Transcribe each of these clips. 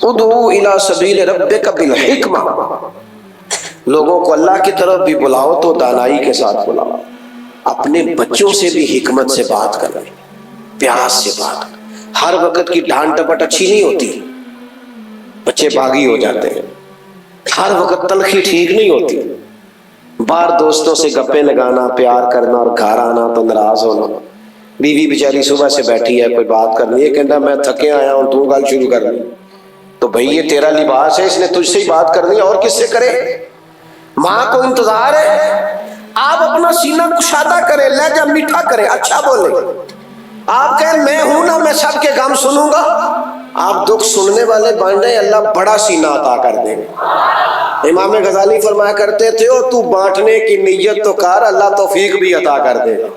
ادعو الی سبیل ربک بالحکمہ، لوگوں کو اللہ کی طرف بھی بلاؤ تو دانائی کے ساتھ بلاؤ، اپنے بچوں سے بھی حکمت سے بات کریں، پیاس سے بات کریں۔ ہر وقت کی ڈانٹ ڈپٹ اچھی نہیں ہوتی، بچے باغی ہو جاتے ہیں۔ ہر وقت تلخی ٹھیک نہیں ہوتی، باہر دوستوں سے گپیں لگانا، پیار کرنا اور گھر آنا تو ناراض ہونا۔ بیوی بیچاری صبح سے بیٹھی ہے، کوئی بات کرنی ہے، کہنا میں تھکے آیا ہوں، تو گل شروع کر دی، تو بھئی یہ تیرا لباس ہے، اس نے تجھ سے ہی بات کرنی ہے، اور کس سے کرے؟ ماں کو انتظار ہے، آپ اپنا سینہ کشادہ کریں، لہجہ میٹھا کریں، اچھا بولیں۔ آپ کہیں میں ہوں نا، میں سب کے غم سنوں گا، آپ دکھ سننے والے بن جائیں، اللہ بڑا سینہ عطا کر دے گا۔ امام غزالی فرمایا کرتے تھے، تو بانٹنے کی نیت تو کر، اللہ توفیق بھی عطا کر دے گا۔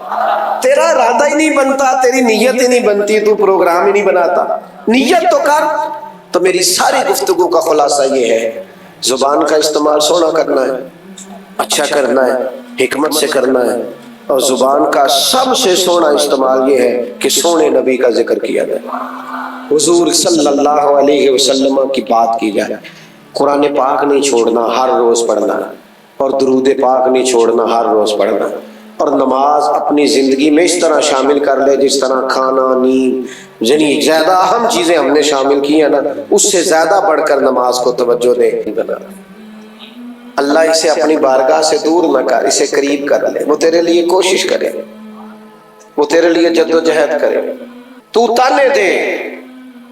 تیرا ارادہ ہی نہیں بنتا، تیری نیت ہی نہیں بنتی، تو پروگرام ہی نہیں بناتا، نیت تو کر۔ تو میری ساری گفتگو کا خلاصہ یہ ہے، زبان کا استعمال سونا کرنا ہے، اچھا کرنا ہے، حکمت سے کرنا ہے، اور زبان کا سب سے سونا استعمال یہ ہے کہ سونے نبی کا ذکر کیا جائے، حضور صلی اللہ علیہ وسلم کی بات کی جائے۔ قرآن پاک نہیں چھوڑنا، ہر روز پڑھنا، اور درود پاک نہیں چھوڑنا، ہر روز پڑھنا، اور نماز اپنی زندگی میں اس طرح شامل کر لے جس طرح کھانا، نیند، یعنی زیادہ اہم چیزیں ہم نے شامل کی ہیں نا، اس سے زیادہ بڑھ کر نماز کو توجہ دے بنا۔ اللہ اسے اپنی بارگاہ سے دور نہ کر، اسے قریب کر لے، وہ تیرے لیے کوشش کرے، وہ تیرے لیے جد و جہد کرے، تو تانے دے،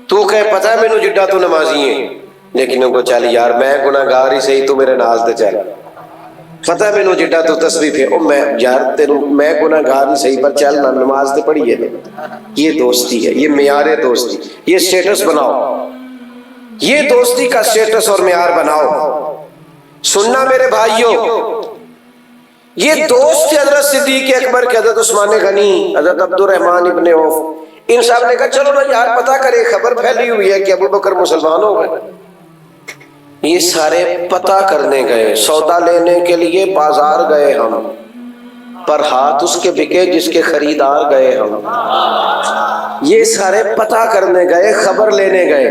تو کہے پتہ ہے مینوں جڈا تو نمازی ہے، لیکن ان کو چل یار میں گناہگار ہی صحیح، تو میرے نال تے چل، پتہ ہے مینوں جڈا تو تسبیح پہ، او میں یار تینوں میں گناہگار ہی صحیح پر چل نہ، نماز تے پڑھی ہے۔ یہ دوستی ہے، یہ معیار دوستی، یہ سٹیٹس بناؤ، یہ دوستی کا سٹیٹس اور معیار بناؤ۔ سننا میرے بھائیوں، یہ دوست تھے حضرت صدیق اکبر کے، حضرت عثمان غنی، حضرت عبد الرحمن ابن عوف، ان صاحب نے کہا چلو نا یار پتہ کرے، خبر پھیلی ہوئی ہے کہ ابو بکر مسلمان ہو گئے۔ یہ سارے پتہ کرنے گئے، سودا لینے کے لیے بازار گئے ہم، پر ہاتھ اس کے بکے جس کے خریدار گئے ہم۔ یہ سارے پتہ کرنے گئے، خبر لینے گئے۔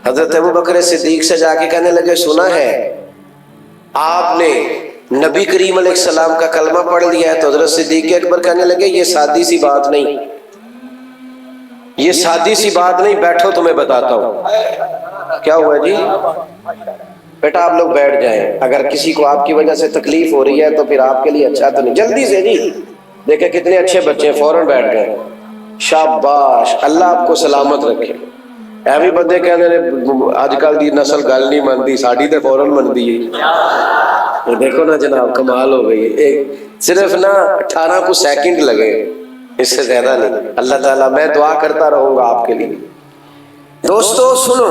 حضرت ابو بکر صدیق سے جا کے کہنے لگے سنا ہے آپ نے نبی کریم علیہ السلام کا کلمہ پڑھ لیا ہے؟ تو حضرت صدیق اکبر کہنے لگے یہ سادی سی بات نہیں، یہ سادی سی بات نہیں، بیٹھو تمہیں بتاتا ہوں۔ کیا ہوا جی؟ بیٹا آپ لوگ بیٹھ جائیں، اگر کسی کو آپ کی وجہ سے تکلیف ہو رہی ہے تو پھر آپ کے لیے اچھا تو نہیں، جلدی سے جی، دیکھیں کتنے اچھے بچے فوراً بیٹھ گئے، شاباش، اللہ آپ کو سلامت رکھے۔ ایویں بندے کہنے آج کل دی نسل گل نہیں مانتی، ساڑی تے فوراً مانتی ہے۔ دیکھو نا جناب کمال ہو گئی، ایک صرف نا 18 کو سیکنڈ لگے، اس سے زیادہ نہیں۔ اللہ تعالیٰ میں دعا کرتا رہوں گا آپ کے لیے۔ دوستو سنو،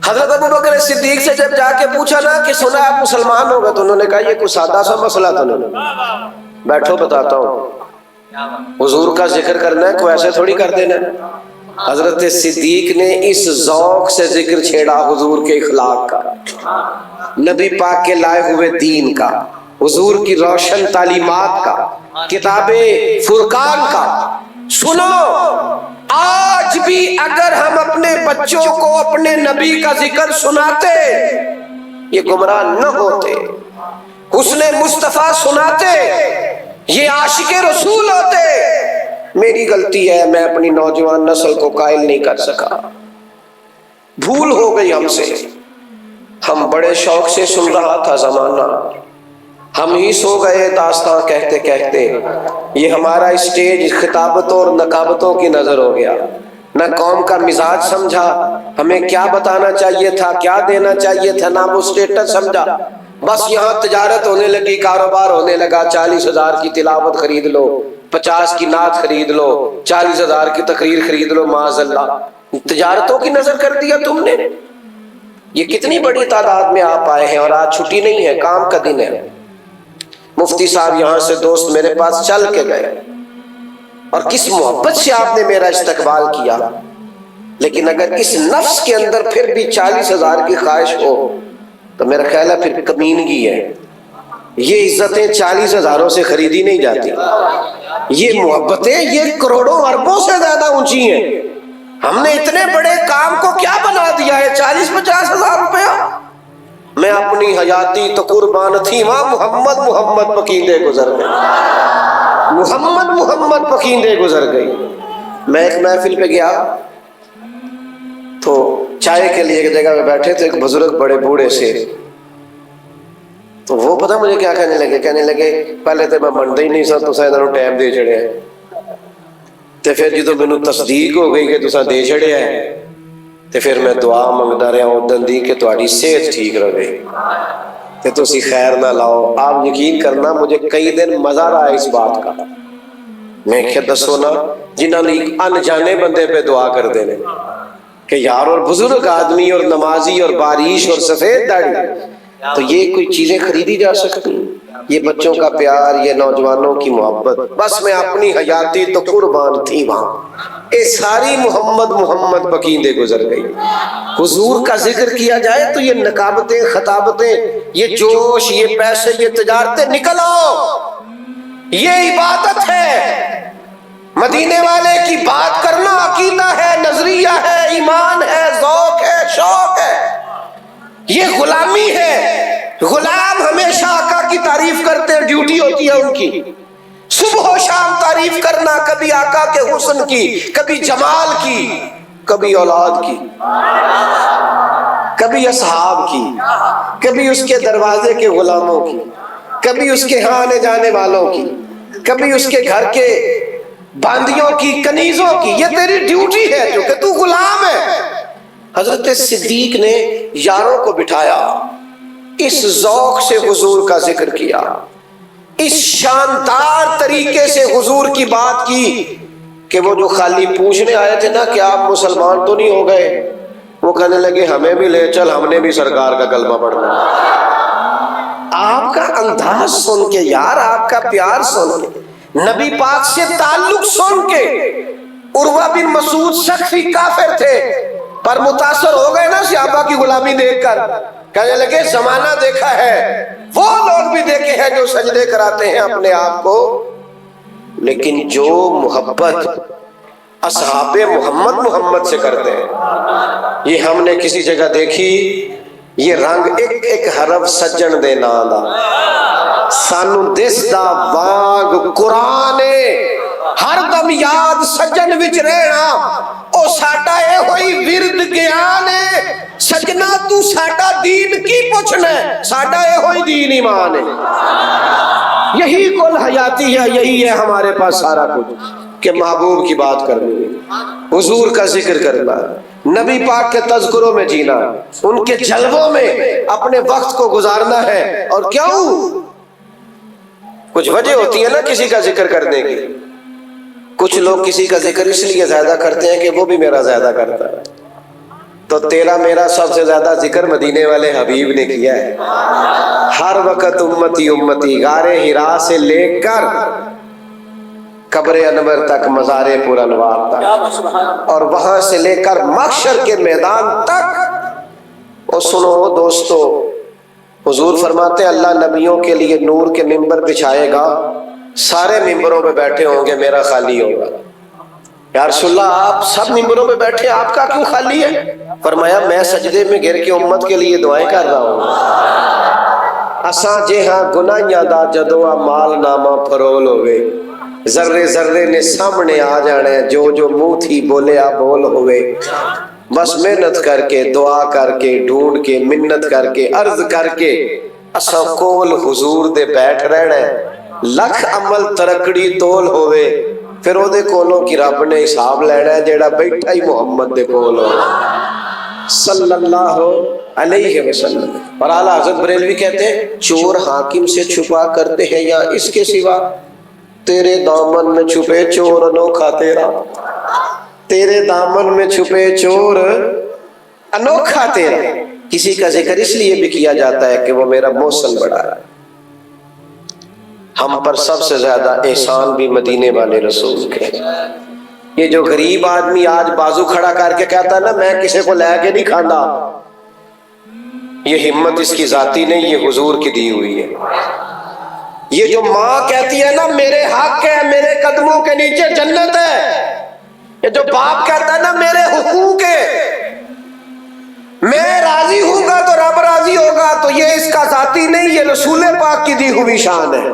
حضرت ابو بکر صدیق سے جب جا کے پوچھا نا کہ سنا آپ مسلمان ہو گئے، تو انہوں نے کہا یہ کوئی سادہ سا مسئلہ تو نہیں، بیٹھو بتاتا ہوں۔ حضور کا ذکر کرنا ہے، کوئی ایسے تھوڑی کر دینا ہے۔ حضرت صدیق نے اس ذوق سے ذکر چھیڑا حضور کے اخلاق کا، نبی پاک کے لائے ہوئے دین کا، حضور کی روشن تعلیمات کا، کتاب فرقان کا۔ سنو، آج بھی اگر ہم اپنے بچوں کو اپنے نبی کا ذکر سناتے، یہ گمراہ نہ ہوتے، حسن مصطفیٰ سناتے، یہ عاشق رسول ہوتے۔ میری غلطی ہے، میں اپنی نوجوان نسل کو قائل نہیں کر سکا، بھول ہو گئی ہم سے۔ ہم بڑے شوق سے سن رہا تھا زمانہ، ہم ہی سو گئے داستاں کہتے کہتے۔ یہ ہمارا اسٹیج خطابتوں اور نقابتوں کی نظر ہو گیا، نہ قوم کا مزاج سمجھا، ہمیں کیا بتانا چاہیے تھا، کیا دینا چاہیے تھا، نہ وہ اسٹیٹس سمجھا۔ بس یہاں تجارت ہونے لگی، کاروبار ہونے لگا، 40,000 کی تلاوت خرید لو، 50 کی نعت خرید لو، 40,000 کی تقریر خرید لو، معاذ اللہ۔ تجارتوں کی نظر کر دیا تم نے۔ یہ کتنی بڑی تعداد میں آپ آئے ہیں، اور آج چھٹی نہیں ہے، کام کا دن ہے۔ مفتی صاحب یہاں سے دوست میرے پاس چل کے گئے، اور کس محبت سے آپ نے میرا استقبال کیا۔ لیکن اگر اس نفس کے اندر پھر بھی 40,000 کی خواہش ہو تو میرا خیال ہے پھر کمینگی ہے۔ یہ عزتیں 40,000 سے خریدی نہیں جاتی، یہ محبتیں یہ کروڑوں اربوں سے زیادہ اونچی ہیں۔ ہم نے اتنے بڑے کام کو کیا بنا دیا ہے؟ 40-50 ہزار روپیہ. میں اپنی حیاتی تو قربان تھی وہاں محمد محمد پکیندے گزر گئی. محمد محمد پکیندے گزر گئی. میں ایک محفل پہ گیا تو چائے کے لیے ایک جگہ پہ بیٹھے تھے، ایک بزرگ بڑے بوڑھے سے. تو وہ پتہ مجھے کیا کہنے لگے پہلے تو میں منتا ہی نہیں سا تساں انہاں ٹائم دے چھڑیا ہے، تے پھر جدوں مینوں تصدیق ہو گئی کہ تساں دے چھڑیا ہے تے پھر میں دعا منگدا رہا اودن دی کہ تہاڈی صحت ٹھیک رہے تے تسی خیر نہ لاؤ. آپ یقین کرنا مجھے کئی دن مزہ رہا اس بات کا. میں کہ دسو نا جنہاں نے انجانے بندے پہ دعا کر دینے کہ یار، اور بزرگ آدمی اور نمازی اور باریش اور سفید داڑھی، تو یہ کوئی چیزیں خریدی جا سکتی؟ یہ بچوں کا پیار، یہ نوجوانوں کی محبت. بس میں اپنی حیاتی تو قربان تھی وہاں، اے ساری محمد محمد بکیندے گزر گئی. حضور کا ذکر کیا جائے تو یہ نقابتیں، خطابتیں، یہ جوش، یہ پیسے، یہ تجارتیں نکل آؤ. یہ عبادت ہے. مدینے والے کی بات کرنا عقیدہ ہے، نظریہ ہے، ایمان ہے، ذوق ہے، شوق ہے. یہ غلامی ہے. غلام ہمیشہ آقا کی تعریف کرتے ہیں، ڈیوٹی ہوتی ہے ان کی صبح و شام تعریف کرنا، کبھی آقا کے حسن کی، کبھی جمال کی، کبھی اولاد کی، کبھی اصحاب کی، کبھی اس کے دروازے کے غلاموں کی، کبھی اس کے ہاں آنے جانے والوں کی، کبھی اس کے گھر کے باندیوں کی، کنیزوں کی. یہ تیری ڈیوٹی ہے جو کہ تو غلام ہے. حضرت صدیق نے یاروں کو بٹھایا، اس ذوق سے حضور کا ذکر کیا، اس شاندار طریقے سے حضور کی بات کی کہ وہ جو خالی پوچھنے آئے تھے نا کہ آپ مسلمان تو نہیں ہو گئے، وہ کہنے لگے ہمیں بھی لے چل، ہم نے بھی سرکار کا کلمہ پڑھنا. آپ کا انداز سن کے یار، آپ کا پیار سن کے، نبی پاک سے تعلق سن کے. عروہ بن مسعود سخفی کافر تھے پر متاثر ہو گئے نا صحابہ کی غلامی دیکھ کر. کہنے لگے زمانہ دیکھا ہے، وہ لوگ بھی دیکھے ہیں جو سجدے کراتے ہیں اپنے آپ کو، لیکن جو محبت اصحاب محمد محمد سے کرتے ہیں یہ ہم نے کسی جگہ دیکھی. یہ رنگ ایک ایک حرف سجن دے نام دا سانو دس دا وانگ قرآن ہر دم یاد سجن وچ رہنا. او ساڈا اے ہوئی ورد گیان ہے سجنا، تو ساڈا دین کی پوچھنا ہے، ساڈا اے ہوئی دین ایمان ہے. یہی کل حیاتی ہے، یہی ہے ہمارے پاس سارا کچھ کہ محبوب کی بات کرنی، حضور کا ذکر کرنا، نبی پاک کے تذکروں میں جینا، ان کے جلووں میں اپنے وقت کو گزارنا ہے. اور کیوں؟ کچھ وجہ ہوتی ہے نا کسی کا ذکر کرنے کی. کچھ لوگ کسی کا ذکر اس لیے زیادہ کرتے ہیں کہ وہ بھی میرا زیادہ کرتا ہے. تو تیرا میرا سب سے زیادہ ذکر مدینے والے حبیب نے کیا ہے. ہر وقت امتی امتی، غار ہرا سے لے کر قبر انور تک، مزار پر انوار تک، اور وہاں سے لے کر محشر کے میدان تک. اور سنو دوستو، حضور فرماتے ہیں اللہ نبیوں کے لیے نور کے ممبر بچھائے گا، سارے ممبروں پہ بیٹھے ہوں گے، میرا خالی ہوگا. یا رسول اللہ آپ سب ممبروں پہ بیٹھے، آپ کا کیوں خالی ہے؟ فرمایا میں سجدے میں گر کے امت کے لیے دعائیں کر رہا ہوں. اساں جے ہاں گناہیاں دا جدوں مال نامہ پھرول ہوئے، ذرے ذرے نے سامنے آ جانے، جو جو منہ تھی بولیا بول ہوئے. بس محنت کر کے، دعا کر کے، ڈھونڈ کے، منت کر کے، عرض کر کے اساں کول حضور دے بیٹھ رہنا ہے. لکھ عمل ترکڑی تول ہوئے، پھر او دے کولوں کی رب نے حساب لینا ہے جیڑا بیٹھا ہی محمد دے کول ہو صلی اللہ علیہ وسلم. اور اعلیٰ حضرت بریلوی کہتے ہیں چور حاکم سے چھپا کرتے ہیں یا اس کے سوا، تیرے دامن میں چھپے چور انوکھا تیرا، تیرے دامن میں چھپے چور انوکھا تیرا. کسی کا ذکر اس لیے بھی کیا جاتا ہے کہ وہ میرا محسن بڑا ہے. ہم پر سب سے زیادہ احسان بھی مدینے والے رسول کے. یہ جو غریب آدمی آج بازو کھڑا کر کے کہتا ہے نا میں کسی کو لے کے نہیں کھانا، یہ ہمت اس کی ذاتی نہیں، یہ حضور کی دی ہوئی ہے. یہ جو ماں کہتی ہے نا میرے حق ہے، میرے قدموں کے نیچے جنت ہے، یہ جو باپ کہتا ہے نا میرے یہ رسول پاک کی دی ہوئی شان ہے۔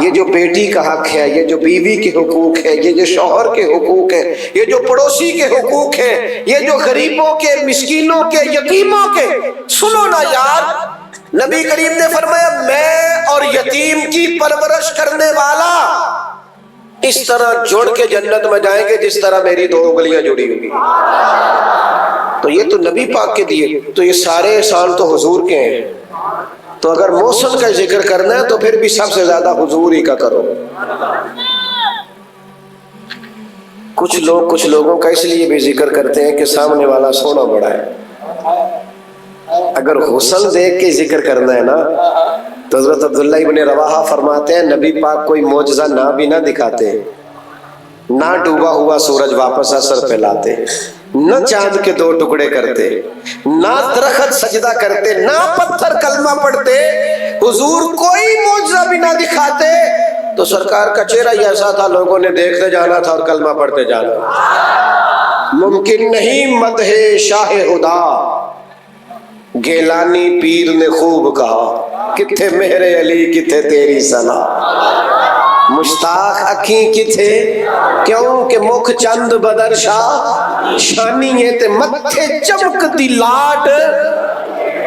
یہ جو بیٹی کا حق ہے، یہ جو بیوی کے حقوق ہے، یہ جو شوہر کے حقوق ہے، یہ جو پڑوسی کے حقوق ہے، یہ جو غریبوں کے، مسکینوں کے، یتیموں کے، سنو نا یار، نبی کریم نے فرمایا میں اور یتیم کی پرورش کرنے والا اس طرح جڑ کے جنت میں جائیں گے جس طرح میری دو انگلیاں جڑی ہوئی۔ تو یہ تو نبی پاک کے دیے، تو یہ سارے احسان تو حضور کے ہیں۔ تو اگر محسن کا ذکر کرنا ہے تو پھر بھی سب سے زیادہ حضور ہی کا کرو۔ کچھ لوگوں کا اس لیے بھی ذکر کرتے ہیں کہ سامنے والا سونا بڑا ہے۔ اگر حسن دیکھ کے ذکر کرنا ہے نا تو حضرت عبداللہ ابن رواحہ فرماتے ہیں نبی پاک کوئی معجزہ نہ بھی نہ دکھاتے، نہ ڈوبا ہوا سورج واپس اثر پہ لاتے، نہ چاند کے دو ٹکڑے کرتے، نہ درخت سجدہ کرتے، نہ پتھر کلمہ پڑھتے، حضور کوئی معجزہ بھی نہ دکھاتے تو سرکار کا چہرہ ہی ایسا تھا لوگوں نے دیکھتے جانا تھا اور کلمہ پڑھتے جانا۔ ممکن نہیں مدح شاہ خدا، گیلانی پیر نے خوب کہا، کتھے مہر علی کتھے تیری ثنا، مشتاق اکھیں کتھے کیوں کہ مکھ چند بدر شاہ، شانی ہے تے متھے چمک دی لاٹ،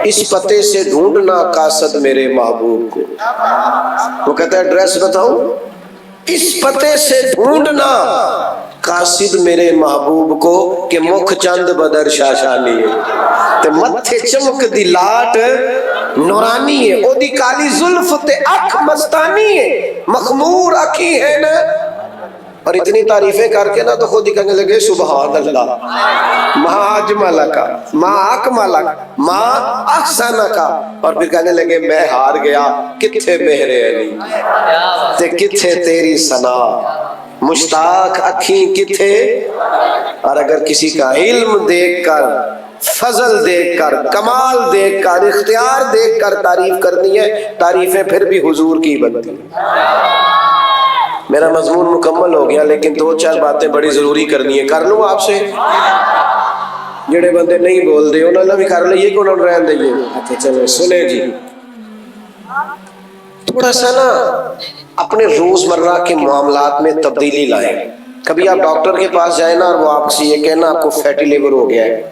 اس پتے سے ڈھونڈنا قاصد میرے محبوب کو۔ وہ کہتا ہے ایڈریس بتاؤں، اس پتے سے ڈھونڈنا قاصد میرے محبوب کو کہ مکھ چند بدر شاہ شانی ہے تے متھے چمک دی لاٹ نورانی ہے، او دی کالی زلف تے اکھ مستانی ہے، مخمور اکھی ہے نا۔ اور اتنی تعریفیں کر کے نا تو خود ہی کہنے لگے سبحان اللہ، ما اجملک، ما اکملک، ما احسنک، اور پھر کہنے لگے میں ہار گیا، کتھے مہر علی تے کتھے تیری ثنا، مشتاق اکھیں کتھے۔ اور اگر کسی کا علم دیکھ کر، فضل دیکھ کر، کمال دیکھ کر، اختیار دیکھ کر تعریف کرنی ہے، تعریفیں پھر بھی حضور کی بنتی ہیں۔ میرا مضمون مکمل ہو گیا لیکن دو چار باتیں بڑی ضروری کرنی ہے، کر لوں آپ سے؟ جڑے بندے نہیں بول دے انہوں نے بھی کر لئیے کہ انہوں نے رہن دئیے۔ اچھا چلے سنیں جی، تھوڑا سا نا اپنے روزمرہ کے معاملات میں تبدیلی لائیں۔ کبھی آپ ڈاکٹر کے پاس جائیں نا اور وہ آپ سے یہ کہنا آپ کو فیٹی لیور ہو گیا ہے،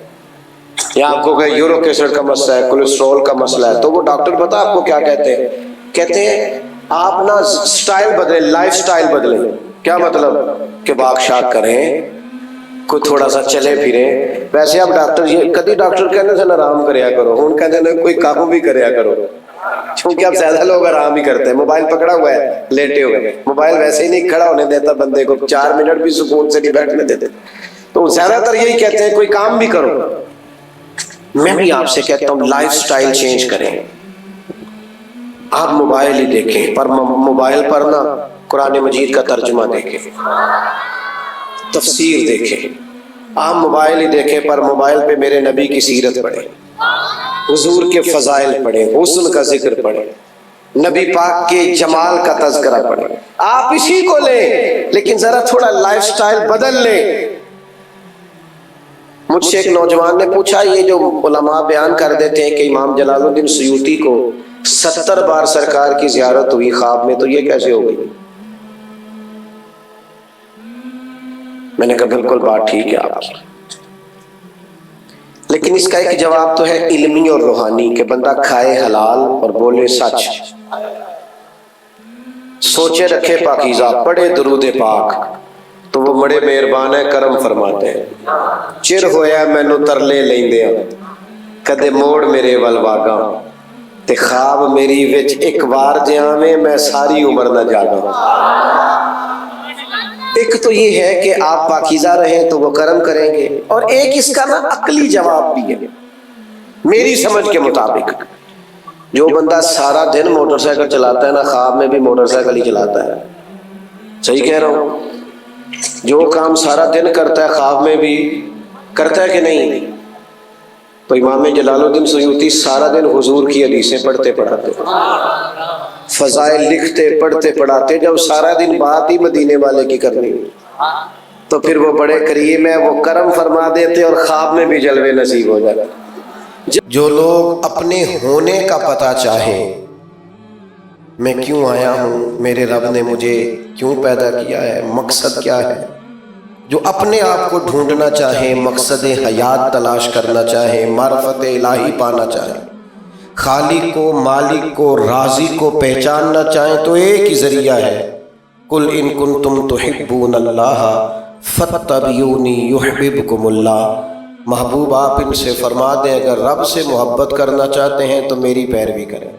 یا آپ کو کہ یورک ایسڈ کا مسئلہ ہے، کولیسٹرول کا مسئلہ ہے، تو وہ ڈاکٹر پتہ آپ کو کیا کہتے ہیں؟ کہتے ہیں آپ نا سٹائل بدلیں، لائف سٹائل بدلیں۔ کیا مطلب؟ کہ واک شاک کریں، کوئی تھوڑا سا چلے پھریں۔ ویسے آپ ڈاکٹر یہ کدی ڈاکٹر کہنے سے آرام کریا کرو، ہوں کہتے ہیں کوئی کام بھی کریا کرو، چونکہ اب زیادہ لوگ آرام ہی کرتے ہیں۔ موبائل پکڑا ہوا ہے، لیٹے ہوئے، موبائل ویسے ہی نہیں کھڑا ہونے دیتا بندے کو، 4 منٹ بھی سکون سے نہیں بیٹھنے دیتے، تو زیادہ تر یہی کہتے ہیں کوئی کام بھی کرو۔ میں بھی آپ سے کہتا ہوں لائف سٹائل چینج کریں۔ آپ موبائل ہی دیکھیں، پر موبائل پر نا قرآن مجید کا ترجمہ دیکھیں، تفسیر دیکھیں۔ آپ موبائل ہی دیکھیں پر موبائل پہ میرے نبی کی سیرت پڑھیں، حضور کے فضائل پڑھیں، حسن کا ذکر پڑھیں، نبی پاک کے جمال کا تذکرہ پڑھیں۔ آپ اسی کو لیں لیکن ذرا تھوڑا لائف سٹائل بدل لیں۔ مجھ سے ایک نوجوان نے پوچھا یہ جو علماء بیان کر دیتے ہیں کہ امام جلال الدین سیوطی کو 70 بار سرکار کی زیارت ہوئی خواب میں، تو یہ کیسے ہو گئی؟ میں نے کہا بالکل بات ٹھیک ہے آپ کی، لیکن اس کا ایک جواب تو ہے علمی اور روحانی کہ بندہ کھائے حلال اور بولے سچ، سوچے رکھے پاکیزہ، پڑھے درود پاک، تو وہ بڑے مہربان ہے، کرم فرماتے ہیں۔ چر ہویا مینو ترلے لیندے ہیں، کدے موڑ میرے ول واگا، تے خواب میری وچ ایک بار جاویں میں ساری عمر نہ جاگا۔ ایک تو یہ ہے کہ آپ پاکیزہ رہیں تو وہ کرم کریں گے، اور ایک اس کا نا عقلی جواب بھی ہے میری سمجھ کے مطابق۔ جو بندہ سارا دن موٹر سائیکل چلاتا ہے نا، خواب میں بھی موٹر سائیکل ہی چلاتا ہے، صحیح کہہ رہا ہوں؟ جو کام سارا دن کرتا ہے خواب میں بھی کرتا ہے کہ نہیں؟ تو امام جلال الدین سیوطی سارا دن حضور کی حدیثیں پڑھتے پڑھاتے، فضائل لکھتے پڑھتے پڑھاتے، جب سارا دن بات ہی مدینے والے کی کرنی تو پھر وہ بڑے کریم ہے، وہ کرم فرما دیتے اور خواب میں بھی جلوے نصیب ہو جاتے۔ جو لوگ اپنے ہونے کا پتہ چاہیں میں کیوں آیا ہوں، میرے رب نے مجھے کیوں پیدا کیا ہے، مقصد کیا ہے. جو اپنے آپ کو ڈھونڈنا چاہیں، مقصد حیات تلاش کرنا چاہیں، معرفت الہی پانا چاہیں، خالق کو، مالک کو، رازق کو پہچاننا چاہیں تو ایک ہی ذریعہ ہے، قل ان کنتم تحبون اللہ فاتبعونی یحببکم اللہ. محبوب آپ ان سے فرما دیں اگر رب سے محبت کرنا چاہتے ہیں تو میری پیروی کریں.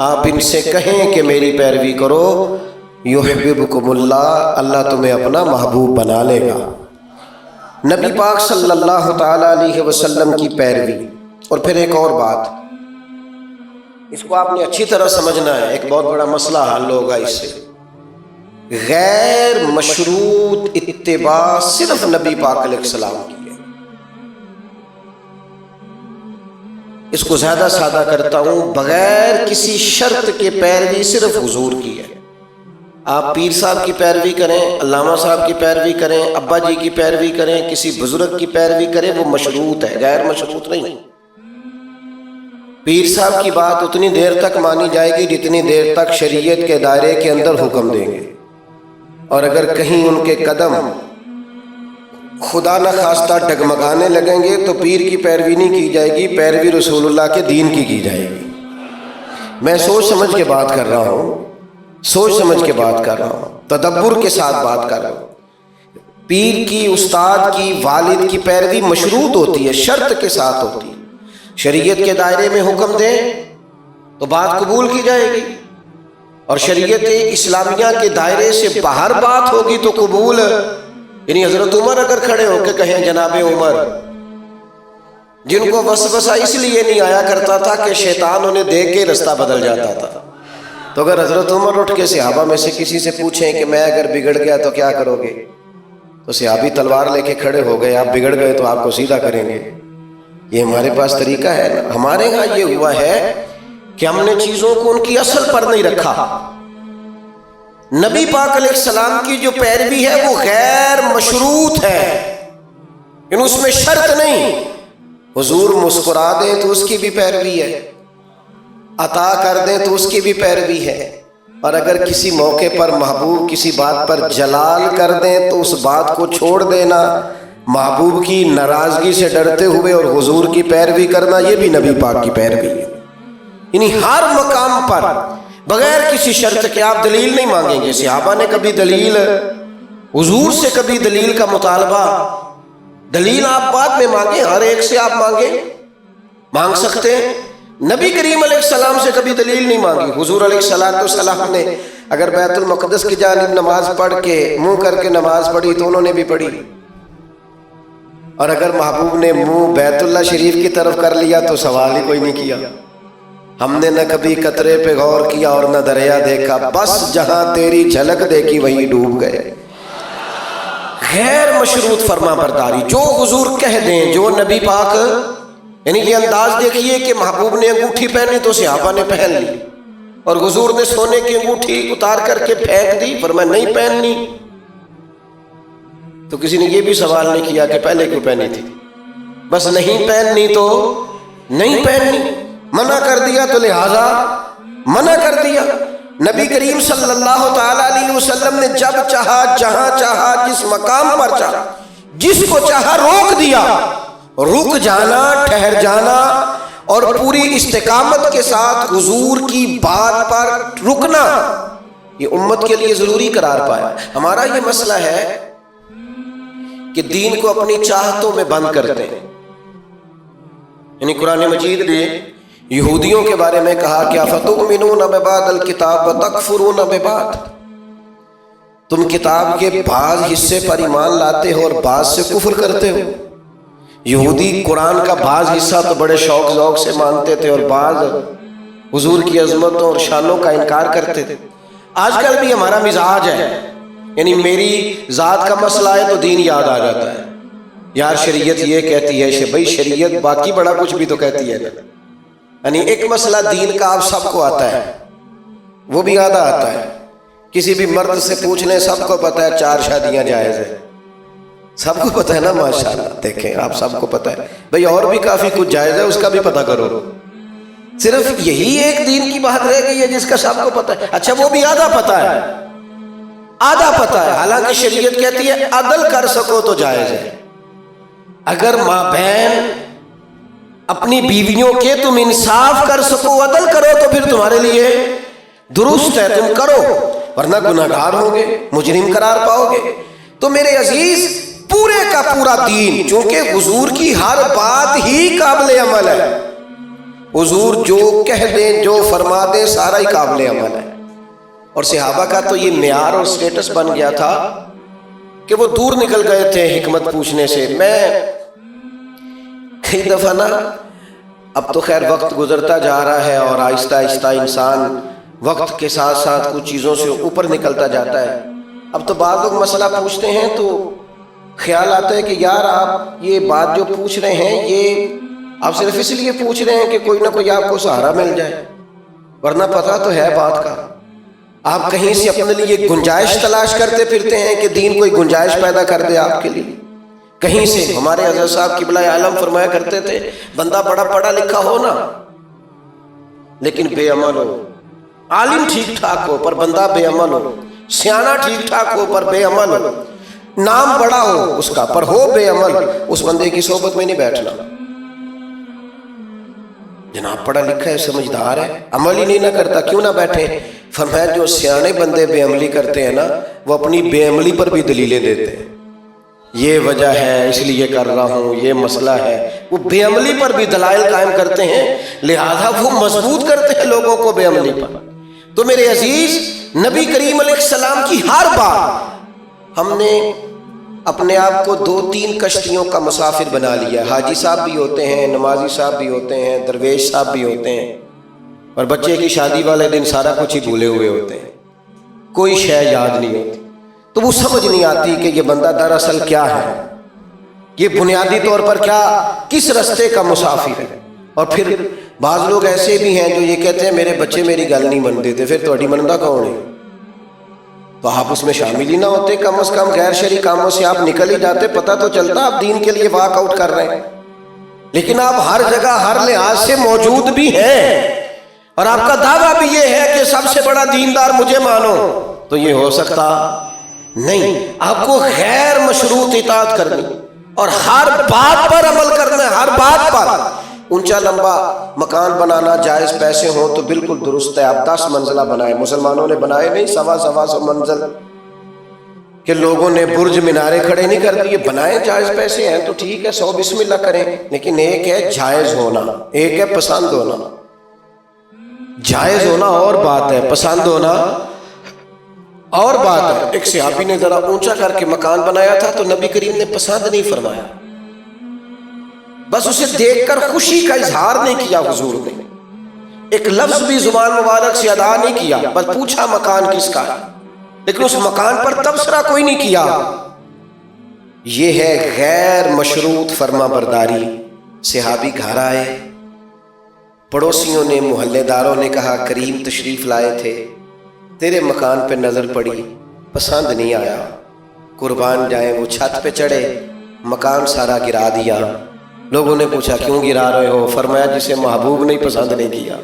آپ ان سے کہیں کہ میری پیروی کرو، یحببکم اللہ، اللہ تمہیں اپنا محبوب بنا لے گا. نبی پاک صلی اللہ تعالی علیہ وسلم کی پیروی. اور پھر ایک اور بات، اس کو آپ نے اچھی طرح سمجھنا ہے، ایک بہت بڑا مسئلہ حل ہوگا اس سے. غیر مشروط اتباع صرف نبی پاک علیہ السلام کی ہے. اس کو زیادہ سادہ کرتا ہوں، بغیر کسی شرط کے پیروی صرف حضور کی ہے. آپ پیر صاحب کی پیروی کریں، علامہ صاحب کی پیروی کریں، ابا جی کی پیروی کریں، کسی بزرگ کی پیروی کریں، وہ مشروط ہے، غیر مشروط نہیں. پیر صاحب کی بات اتنی دیر تک مانی جائے گی جتنی دیر تک شریعت کے دائرے کے اندر حکم دیں گے، اور اگر کہیں ان کے قدم خدا نہ خواستہ ڈگمگانے لگیں گے تو پیر کی پیروی نہیں کی جائے گی، پیروی رسول اللہ کے دین کی جائے گی. میں سوچ سمجھ کے بات کر رہا ہوں، سوچ سمجھ کے بات کر رہا ہوں، تدبر کے ساتھ بات کر رہا ہوں. پیر کی، استاد کی، والد کی پیروی مشروط ہوتی ہے، شرط کے ساتھ ہوتی ہے. شریعت کے دائرے میں حکم دیں تو بات قبول کی جائے گی، اور شریعت اسلامیہ کے دائرے سے باہر بات ہوگی تو قبول. یعنی حضرت عمر اگر کھڑے ہو کے کہیں جناب عمر، جن کو وسوسہ اس لیے نہیں آیا کرتا تھا کہ شیطان انہیں دیکھ کے رستہ بدل جاتا تھا، تو اگر حضرت عمر اٹھ کے صحابہ میں سے کسی سے پوچھیں کہ میں اگر بگڑ گیا تو کیا کرو گے، تو صحابی تلوار لے کے کھڑے ہو گئے، آپ بگڑ گئے تو آپ کو سیدھا کریں گے. یہ ہمارے پاس طریقہ ہے نا. ہمارے ہاں یہ ہوا ہے کہ ہم نے چیزوں کو ان کی اصل پر نہیں رکھا. نبی پاک علیہ السلام کی جو پیروی ہے وہ غیر مشروط ہے، یعنی اس میں شرط نہیں. حضور مسکرا دیں تو اس کی بھی پیروی ہے، عطا کر دیں تو اس کی بھی پیروی ہے، اور اگر کسی موقع پر محبوب کسی بات پر جلال کر دیں تو اس بات کو چھوڑ دینا، محبوب کی ناراضگی سے ڈرتے ہوئے اور حضور کی پیروی کرنا، یہ بھی نبی پاک کی پیروی ہے. یعنی ہر مقام پر بغیر کسی شرط کے آپ دلیل نہیں مانگیں گے. صحابہ نے کبھی دلیل، حضور سے کبھی دلیل کا مطالبہ، دلیل آپ بعد میں مانگیں، ہر ایک سے آپ مانگ سکتے ہیں. نبی کریم علیہ السلام سے کبھی دلیل نہیں مانگی. حضور علیہ السلام نے اگر بیت المقدس کی جانب نماز پڑھ کے منہ کر کے نماز پڑھی تو انہوں نے بھی پڑھی، اور اگر محبوب نے منہ بیت اللہ شریف کی طرف کر لیا تو سوال ہی کوئی نہیں کیا. ہم نے نہ کبھی قطرے پہ غور کیا اور نہ دریا دیکھا، بس جہاں تیری جھلک دیکھی وہیں ڈوب گئے. غیر مشروط فرما برداری، جو حضور کہہ دیں، جو نبی پاک، یعنی یہ انداز دیکھیے کہ محبوب نے انگوٹھی پہنی تو صحابہ نے پہن لی، اور حضور نے سونے کی انگوٹھی اتار کر کے پھینک دی، فرمایا نہیں پہننی. تو کسی نے یہ بھی سوال نہیں کیا کہ پہلے کیوں پہنی تھی، بس نہیں پہننی تو نہیں پہننی، منع کر دیا تو لہذا منع کر دیا. نبی کریم صلی اللہ تعالی علیہ وسلم نے جب چاہا، جہاں چاہا، جس مقام پر چاہا، جس کو چاہا روک دیا. رک جانا، ٹھہر جانا، اور پوری استقامت کے ساتھ حضور کی بات پر رکنا، یہ امت کے لیے ضروری قرار پایا. ہمارا یہ مسئلہ ہے کہ دین کو اپنی چاہتوں میں بند کرتے ہیں. یعنی قرآن مجید نے یہودیوں کے بارے میں کہا کہ افتؤمنون ببعض الکتاب وتکفرون ببعض، تم کتاب کے بعض حصے پر ایمان لاتے ہو اور بعض سے کفر کرتے ہو. یہودی قرآن کا بعض حصہ تو بڑے شوق ذوق سے مانتے تھے اور بعض حضور کی عظمتوں اور شانوں کا انکار کرتے تھے. آج کل بھی ہمارا مزاج ہے، یعنی میری ذات کا مسئلہ ہے تو دین یاد آ جاتا ہے. یار شریعت یہ کہتی ہے کہ بھائی شریعت باقی بڑا کچھ بھی تو کہتی ہے. یعنی ایک مسئلہ دین کا آپ سب کو آتا ہے، وہ بھی آدھا آتا ہے. کسی بھی مرد سے پوچھ لیں، سب کو پتہ ہے 4 شادیاں جائز ہیں، سب کو پتہ ہے نا ماشاءاللہ. دیکھیں آپ سب کو پتہ ہے بھائی، اور بھی کافی کچھ جائز ہے، اس کا بھی پتہ کرو. صرف یہی ایک دین کی بات رہ گئی ہے جس کا سب کو پتہ ہے. اچھا وہ بھی آدھا پتہ ہے، آدھا پتہ ہے. حالانکہ شریعت کہتی ہے عدل کر سکو تو جائز ہے. اگر ماں بہن اپنی بیویوں کے تم انصاف کر سکو، عدل کرو تو پھر تمہارے لیے درست ہے، تم کرو، ورنہ گناہ گار ہوگے، مجرم قرار پاؤ گے. تو میرے عزیز پورے کا پورا دین، چونکہ حضور کی ہر بات ہی قابل عمل ہے، حضور جو کہہ دیں جو فرما دیں سارا ہی قابل عمل ہے. اور صحابہ کا تو یہ معیار اور سٹیٹس بن گیا تھا کہ وہ دور نکل گئے تھے حکمت پوچھنے سے. میں کئی دفعہ نا، اب تو خیر وقت گزرتا جا رہا ہے اور آہستہ آہستہ انسان وقت کے ساتھ ساتھ کچھ چیزوں سے اوپر نکلتا جاتا ہے. اب تو بعض لوگ مسئلہ پوچھتے ہیں تو خیال آتا ہے کہ یار آپ یہ بات جو پوچھ رہے ہیں یہ آپ صرف اس لیے پوچھ رہے ہیں کہ کوئی نہ کوئی آپ کو سہارا مل جائے، ورنہ پتہ تو ہے بات کا. آپ کہیں سے اپنے لیے گنجائش تلاش کرتے پھرتے ہیں کہ دین کوئی گنجائش پیدا کر دے آپ کے لیے. کہیں سے ہمارے حضرت صاحب قبلہ عالم فرمایا کرتے تھے، بندہ بڑا پڑھا لکھا ہو نا لیکن بے عمل ہو، عالم ٹھیک ٹھاک ہو پر بندہ بے عمل ہو، سیانہ ٹھیک ٹھاک ہو پر بے عمل ہو، نام بڑا ہو اس کا پر ہو بے عمل، اس بندے کی صحبت میں نہیں بیٹھنا. جناب پڑھا لکھا ہے، سمجھدار ہے، عمل ہی نہیں نہ کرتا، کیوں نہ بیٹھے؟ فرمایا جو سیانے بندے بے عملی کرتے ہیں نا وہ اپنی بے عملی پر بھی دلیلیں دیتے ہیں، یہ وجہ ہے اس لیے کر رہا ہوں، یہ مسئلہ ہے. وہ بے عملی پر بھی دلائل قائم کرتے ہیں، لہذا وہ مضبوط کرتے ہیں لوگوں کو بے عملی پر. تو میرے عزیز نبی کریم علیہ السلام کی ہر بات ہم نے اپنے آپ کو 2-3 کشتیوں کا مسافر بنا لیا. حاجی صاحب بھی ہوتے ہیں، نمازی صاحب بھی ہوتے ہیں، درویش صاحب بھی ہوتے ہیں، اور بچے کی شادی والے دن سارا کچھ ہی بھولے ہوئے ہوتے ہیں، کوئی شے یاد نہیں ہوتی. تو وہ سمجھ نہیں آتی کہ یہ بندہ دراصل کیا ہے، یہ بنیادی طور پر کیا کس رستے کا مسافر ہے. اور پھر بعض لوگ ایسے بھی ہیں جو یہ کہتے ہیں میرے بچے میری گل نہیں من دیتے، پھر تہاڈی مندا کون ہے؟ تو آپ اس میں شامل ہی نہ ہوتے، کم از کم غیر شرعی کاموں سے آپ نکل ہی جاتے، پتہ تو چلتا آپ دین کے لیے واک آؤٹ کر رہے ہیں. لیکن آپ ہر جگہ ہر لحاظ سے موجود بھی ہیں اور آپ کا دعویٰ بھی یہ ہے کہ سب سے بڑا دیندار مجھے مانو، تو یہ ہو سکتا نہیں. آپ کو غیر مشروط اطاعت کرنی اور ہر بات پر عمل کرنا ہے، ہر بات پر. اونچا لمبا مکان بنانا جائز پیسے ہوں تو بالکل درست ہے، آپ 10 منزلہ بنائیں، مسلمانوں نے بنائے نہیں 125 منزل کہ لوگوں نے برج مینارے کھڑے نہیں کر دیے. بنائیں، جائز پیسے ہیں تو ٹھیک ہے، 100 بسم اللہ کریں، لیکن ایک ہے جائز ہونا، ایک ہے پسند ہونا. جائز ہونا اور بات ہے، پسند ہونا اور بات ہے. ایک صحابی نے ذرا اونچا کر کے مکان بنایا تھا تو نبی کریم نے پسند نہیں فرمایا، بس اسے دیکھ کر خوشی کا اظہار نہیں کیا. حضور نے ایک لفظ بھی زبان مبارک سے ادا نہیں کیا، بس پوچھا مکان کس کا ہے، لیکن اس مکان پر تبصرہ کوئی نہیں کیا. یہ ہے غیر مشروط فرما برداری. صحابی گھر آئے، پڑوسیوں نے محلے داروں نے کہا کریم تشریف لائے تھے، تیرے مکان پہ نظر پڑی، پسند نہیں آیا. قربان جائیں وہ چھت پہ چڑھے، مکان سارا گرا دیا. لوگوں نے پوچھا کیوں گرا رہے ہو؟ فرمایا جسے محبوب نہیں پسند نہیں کیا،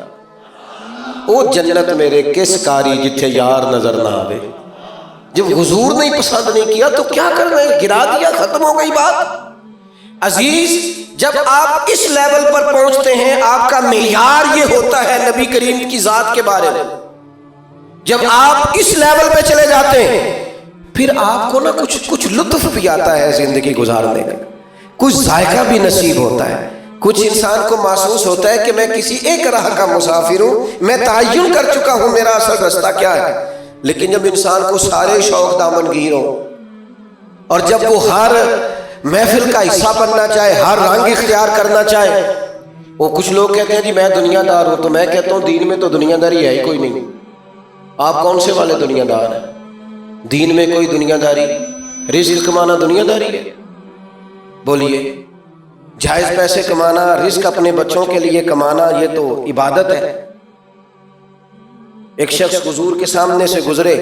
او جنت میرے کس کاری جتھے یار نظر نہ آوے. جب حضور نہیں پسند نہیں کیا تو کیا کرنا ہے، گرا دیا، ختم ہو گئی بات. عزیز جب آپ اس لیول پر پہنچتے ہیں، آپ کا معیار یہ ہوتا ہے نبی کریم کی ذات کے بارے میں. جب آپ اس لیول پہ چلے جاتے ہیں پھر آپ کو نا کچھ لطف بھی آتا ہے زندگی گزارنے کا، کچھ ذائقہ بھی نصیب ہوتا ہے. کچھ انسان کو محسوس ہوتا ہے کہ میں کسی ایک راہ کا مسافر ہوں، میں تعین کر چکا ہوں میرا اصل رستہ کیا ہے. لیکن جب انسان کو سارے شوق دامن گیر ہوں اور جب وہ ہر محفل کا حصہ بننا چاہے، ہر رنگ اختیار کرنا چاہے. وہ کچھ لوگ کہتے ہیں جی میں دنیا دار ہوں، تو میں کہتا ہوں دین میں تو دنیا داری ہے ہی کوئی نہیں. آپ کون سے والے دنیا دار ہیں؟ دین میں کوئی دنیا داری، رزق کمانا دنیا داری ہے؟ بولیے. جائز پیسے کمانا، رزق اپنے بچوں کے لیے کمانا، یہ تو عبادت ہے. ایک شخص حضور کے سامنے سے گزرے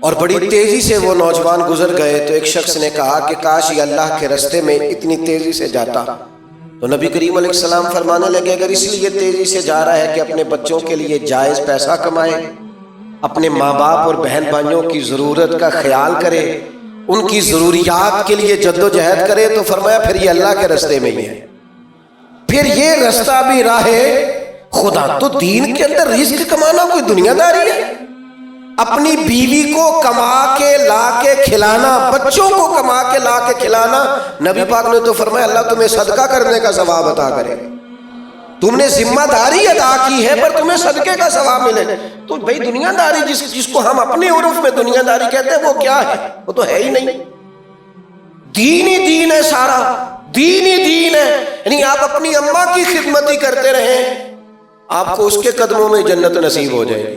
اور بڑی تیزی سے وہ نوجوان گزر گئے تو ایک شخص نے کہا کہ کاش یہ اللہ کے رستے میں اتنی تیزی سے جاتا تو نبی کریم علیہ السلام فرمانے لگے اگر اس لیے تیزی سے جا رہا ہے کہ اپنے بچوں کے لیے جائز پیسہ کمائے، اپنے ماں باپ اور بہن بھائیوں کی ضرورت کا خیال کرے، ان کی ضروریات کے لیے جد و جہد کرے، تو فرمایا پھر یہ اللہ کے راستے میں ہی ہے، پھر یہ راستہ بھی راہ خدا۔ تو دین کے اندر رزق کمانا کوئی دنیا داری ہے؟ اپنی بیوی کو کما کے لا کے کھلانا، بچوں کو کما کے لا کے کھلانا، نبی پاک نے تو فرمایا اللہ تمہیں صدقہ کرنے کا ثواب عطا کرے، تم نے ذمہ داری ادا کی ہے پر تمہیں صدقے کا ثواب ملے۔ تو بھئی دنیا داری جس کو ہم اپنے عرف میں دنیا داری کہتے ہیں وہ کیا ہے؟ وہ تو ہے ہی نہیں۔ دین ہی دین ہے، سارا دین ہی دین ہے۔ یعنی آپ اپنی اماں کی خدمت ہی کرتے رہیں، آپ کو اس کے قدموں میں جنت نصیب ہو جائے گی۔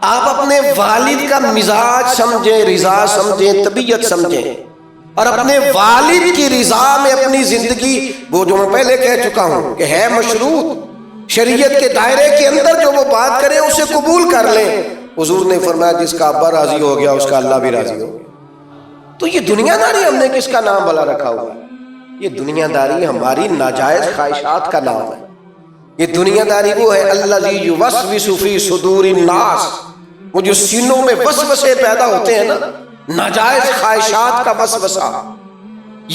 آپ اپنے والد کا مزاج سمجھیں، رضا سمجھیں، طبیعت سمجھیں، اور اپنے والد کی رضا میں اپنی زندگی، وہ جو میں پہلے کہہ چکا ہوں کہ ہے مشروط، شریعت کے دائرے کے اندر جو وہ بات کرے اسے قبول کر لیں۔ حضور نے فرمایا جس کا ابا راضی ہو گیا اس کا اللہ بھی راضی ہو گیا۔ تو یہ دنیا داری ہم نے کس کا نام بھلا رکھا ہوا ہے؟ یہ دنیا داری ہماری ناجائز خواہشات کا نام ہے۔ یہ دنیا داری وہ ہے الذی یوسوس فی صدور الناس، وہ جو سینوں میں وسوسے پیدا ہوتے ہیں نا، ناجائز خواہشات کا وسوسہ۔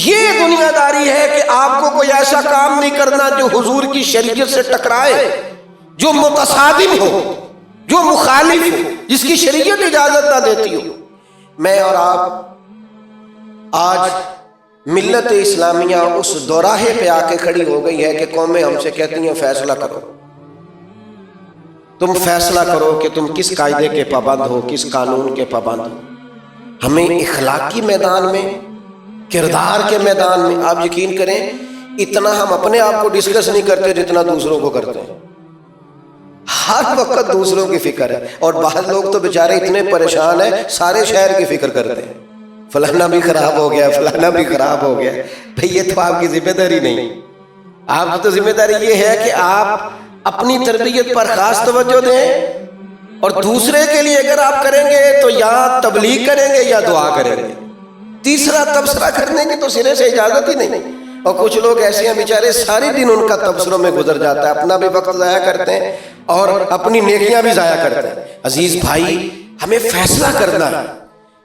یہ دنیا داری ہے کہ آپ کو کوئی ایسا کام نہیں کرنا جو حضور کی شریعت سے ٹکرائے، جو متصادم ہو، جو مخالف ہو، جس کی شریعت اجازت نہ دیتی ہو۔ میں اور آپ آج ملت اسلامیہ اس دوراہے پہ آ کے کھڑی ہو گئی ہے کہ قومیں ہم سے کہتی ہیں فیصلہ کرو، تم فیصلہ کرو کہ تم کس قاعدے کے پابند ہو، کس قانون کے پابند ہو۔ ہمیں اخلاقی میدان میں، کردار کے میدان میں، آپ یقین کریں اتنا ہم اپنے آپ کو ڈسکس نہیں کرتے جتنا دوسروں کو کرتے ہیں۔ ہر وقت دوسروں کی فکر ہے، اور بعض لوگ تو بیچارے اتنے پریشان ہیں سارے شہر کی فکر کرتے ہیں، فلانا بھی خراب ہو گیا، فلانا بھی خراب ہو گیا۔ بھئی یہ تو آپ کی ذمہ داری نہیں، آپ کی تو ذمہ داری یہ ہے کہ آپ اپنی تربیت پر خاص توجہ دیں، اور دوسرے کے لیے اگر آپ کریں گے تو یا تبلیغ کریں گے یا دعا کریں گے، تیسرا تبصرہ کرنے کی تو سرے سے اجازت ہی نہیں۔ اور کچھ لوگ ایسے ہیں بیچارے ساری دن ان کا تبصروں میں گزر جاتا ہے، اپنا بھی وقت ضائع کرتے ہیں اور اپنی نیکیاں بھی ضائع کرتے ہیں۔ عزیز بھائی، ہمیں فیصلہ کرنا ہے،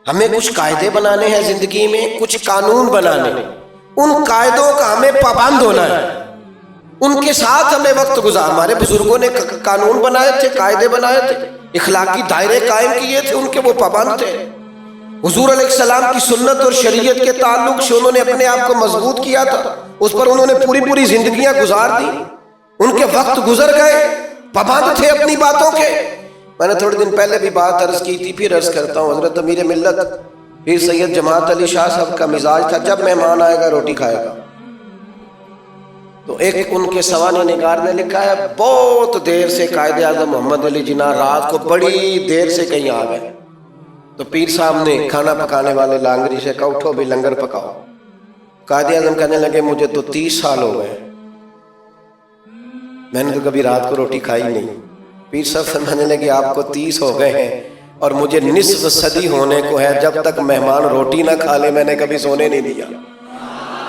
ہمیں کچھ قاعدے بنانے ہیں زندگی میں، کچھ قانون بنانے، ان قاعدوں کا ہمیں پابند ہونا ہے، ان کے ساتھ ہمیں وقت گزار۔ ہمارے بزرگوں نے قانون بنائے تھے، قاعدے بنائے تھے، اخلاقی دائرے قائم کیے تھے، ان کے وہ پابند تھے۔ حضور علیہ السلام کی سنت اور شریعت کے تعلق سے انہوں نے اپنے آپ کو مضبوط کیا تھا، اس پر انہوں نے پوری زندگیاں گزار دی، ان کے وقت گزر گئے، پابند تھے اپنی باتوں کے۔ میں نے تھوڑے دن پہلے بھی بات عرض کی تھی، پھر عرض کرتا ہوں، حضرت امیر ملت پیر سید جماعت علی شاہ صاحب کا مزاج تھا جب مہمان آئے گا روٹی کھائے گا۔ تو ایک ان کے سوانح نگار نے لکھا ہے بہت دیر سے قائد اعظم محمد علی جناح رات کو بڑی دیر سے کہیں آ گئے، تو پیر صاحب نے کھانا پکانے والے لانگری سے کہا اٹھو بھی لنگر پکاؤ۔ قائد اعظم کہنے لگے مجھے تو 30 سال ہو گئے، میں نے تو کبھی رات کو روٹی کھائی نہیں۔ پیر صاحب فرمانے لگے آپ کو 30 ہو گئے ہیں اور مجھے نصف صدی ہونے کو ہے، جب تک مہمان روٹی نہ کھا لے میں نے کبھی سونے نہیں دیا۔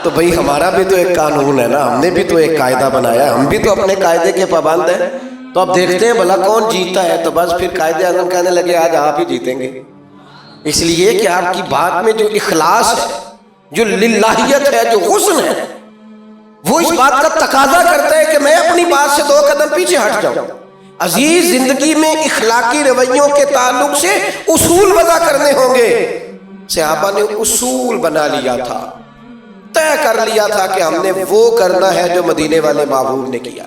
تو بھئی ہمارا بھی تو ایک قانون ہے نا، ہم نے بھی تو ایک قاعدہ بنایا ہے، ہم بھی تو اپنے قاعدے کے پابند ہیں۔ تو اب دیکھتے ہیں بھلا کون جیتا ہے۔ تو بس پھر قائد اعظم کہنے لگے آج آپ ہی جیتیں گے، اس لیے کہ آپ کی بات میں جو اخلاص ہے، جو للہیت ہے، جو حسن ہے، وہ اس بات کا تقاضا کرتا ہے کہ میں اپنی بات سے 2 قدم پیچھے ہٹ جاؤں۔ عزیز، زندگی میں اخلاقی رویوں کے تعلق سے اصول وضع کرنے ہوں گے۔ صحابہ نے اصول بنا لیا تھا، طے کر لیا تھا کہ ہم نے وہ کرنا ہے جو مدینے والے محبوب نے کیا۔